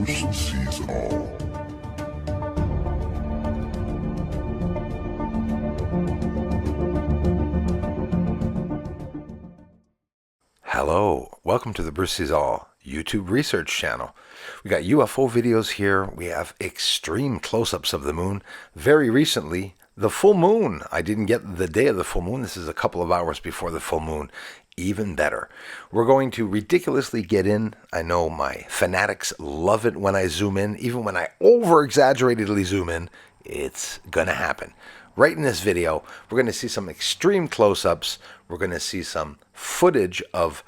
person sees it all. Hello, welcome to the Bruce Sees All YouTube research channel. We got UFO videos here. We have extreme close-ups of the moon. Very recently, the full moon. I didn't get the day of the full moon. This is a couple of hours before the full moon. Even better. We're going to ridiculously get in. I know my fanatics love it when I zoom in. Even when I over-exaggeratedly zoom in, it's gonna happen. Right in this video, we're going to see some extreme close-ups. We're going to see some footage of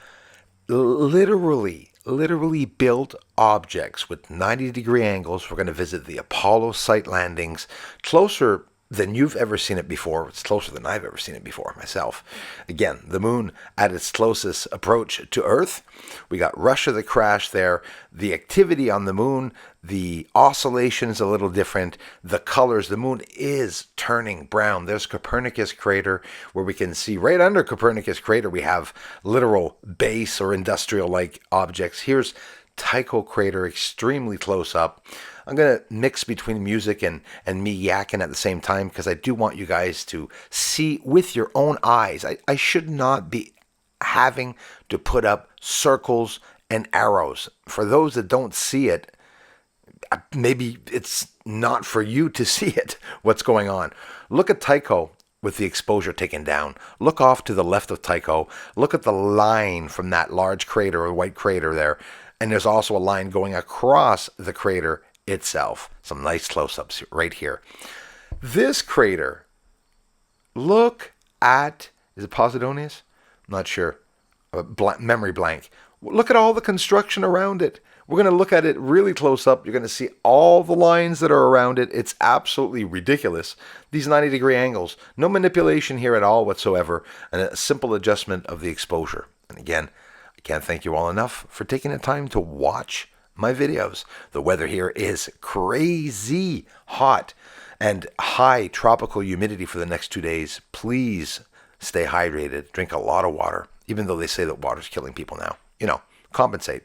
literally built objects with 90-degree angles. We're going to visit the Apollo site landings, closer than you've ever seen it before. It's closer than I've ever seen it before myself. Again, the moon at its closest approach to Earth. We got Russia that crashed there. The activity on the moon, the oscillation is a little different. The colors, the moon is turning brown. There's Copernicus crater where we can see right under Copernicus crater we have literal base or industrial-like objects. Here's Tycho crater, extremely close up. I'm going to mix between music and me yakking at the same time because I do want you guys to see with your own eyes. I should not be having to put up circles and arrows. For those that don't see it, maybe it's not for you to see it, what's going on. Look at Tycho with the exposure taken down. Look off to the left of Tycho. Look at the line from that large crater or white crater there. And there's also a line going across the crater itself. Some nice close-ups right here. This crater, look at, is it Posidonius? I'm not sure. Memory blank. Look at all the construction around it. We're going to look at it really close up. You're going to see all the lines that are around it. It's absolutely ridiculous. These 90-degree angles. No manipulation here at all whatsoever. And a simple adjustment of the exposure. And again, I can't thank you all enough for taking the time to watch my videos. The weather here is crazy hot and high tropical humidity for the next 2 days. Please stay hydrated. Drink a lot of water, even though they say that water's killing people now. You know, compensate.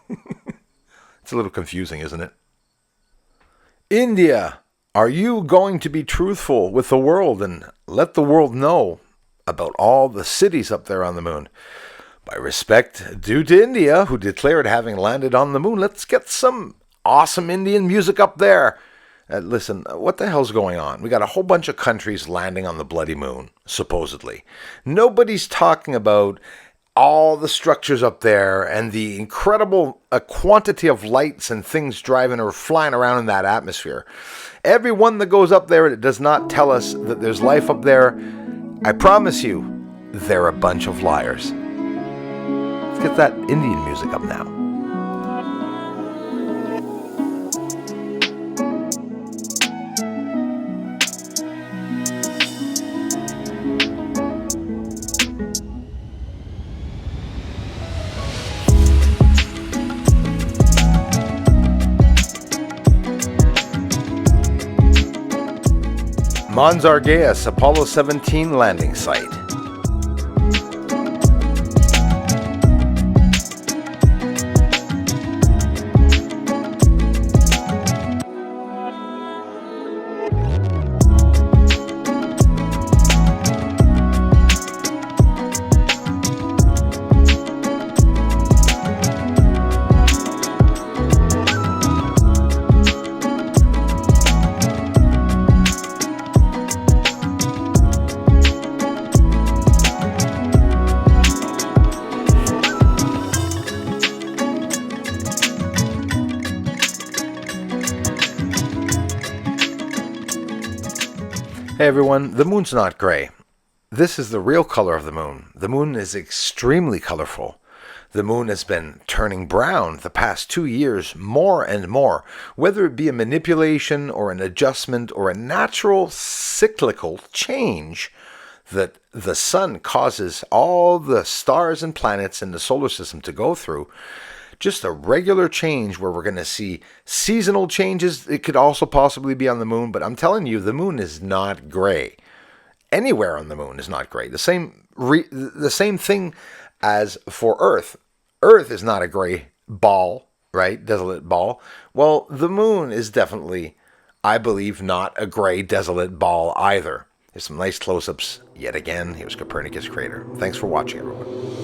It's a little confusing, isn't it? India, are you going to be truthful with the world and let the world know about all the cities up there on the moon? By respect due to India, who declared having landed on the moon, let's get some awesome Indian music up there. Listen, what the hell's going on? We got a whole bunch of countries landing on the bloody moon, supposedly. Nobody's talking about all the structures up there and the incredible quantity of lights and things driving or flying around in that atmosphere. Everyone that goes up there, it does not tell us that there's life up there. I promise you, they're a bunch of liars. Let's get that Indian music up now. Mons Argeas, Apollo 17 landing site. Hey everyone, the moon's not gray. This is the real color of the moon. The moon is extremely colorful. The moon has been turning brown the past 2 years more and more, whether it be a manipulation or an adjustment or a natural cyclical change that the sun causes all the stars and planets in the solar system to go through. Just a regular change where we're going to see seasonal changes. It could also possibly be on the moon, but I'm telling you, the moon is not gray. Anywhere on the moon is not gray. The same thing as for Earth. Earth is not a gray ball right? Desolate ball. Well, the moon is definitely, I believe, not a gray, desolate ball either. Here's some nice close-ups yet again. Here's Copernicus crater. Thanks for watching, everyone.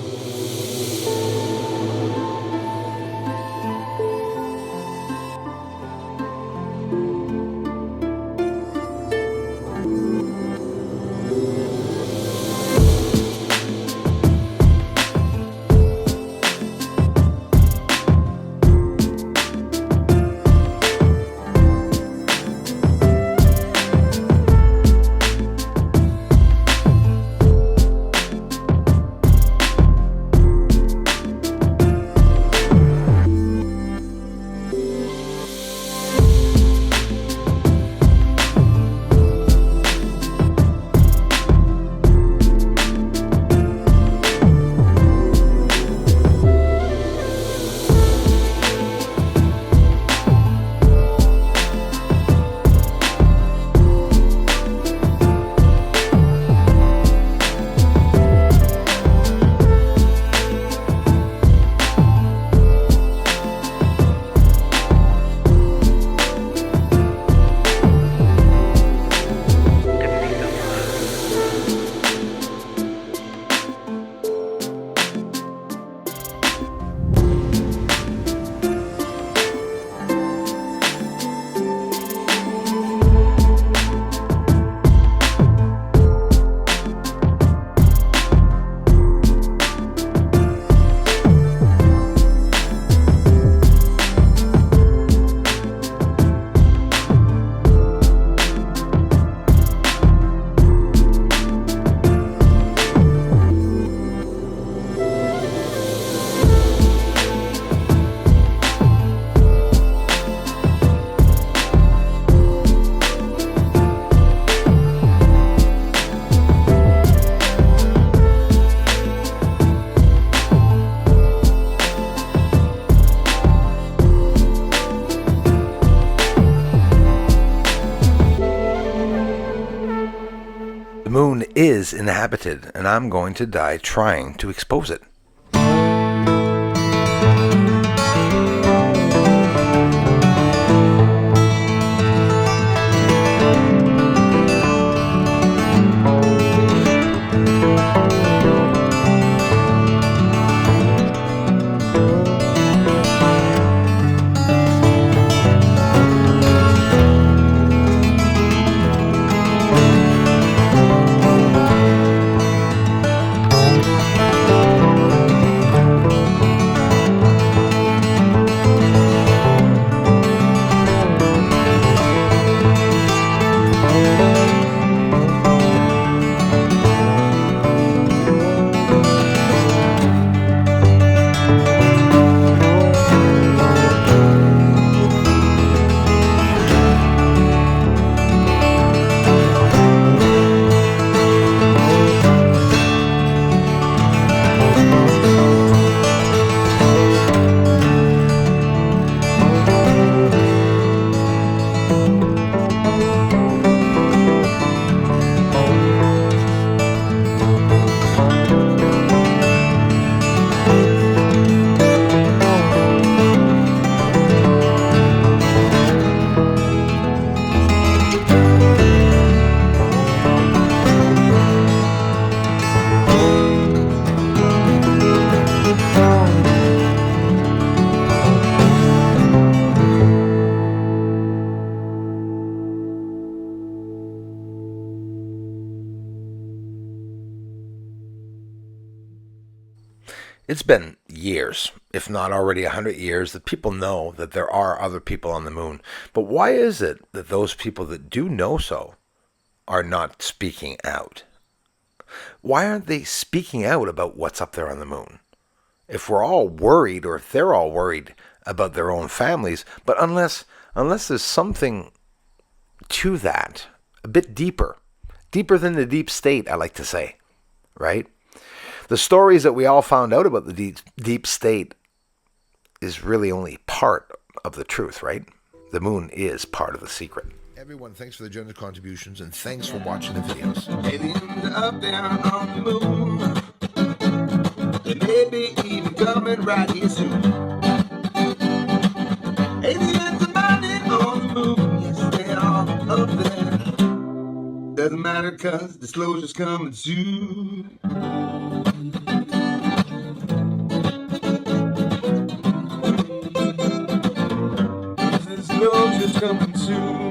The moon is inhabited, and I'm going to die trying to expose it. It's been years, if not already 100 years, that people know that there are other people on the moon. But why is it that those people that do know so are not speaking out? Why aren't they speaking out about what's up there on the moon? If we're all worried, or if they're all worried about their own families, but unless there's something to that, a bit deeper than the deep state, I like to say, right? The stories that we all found out about the deep state is really only part of the truth, right? The moon is part of the secret. Everyone, thanks for the generous contributions, and thanks for watching the videos. Aliens up there on the moon. They may be even coming right here soon. matter, cause disclosure's coming soon. Disclosure's coming soon.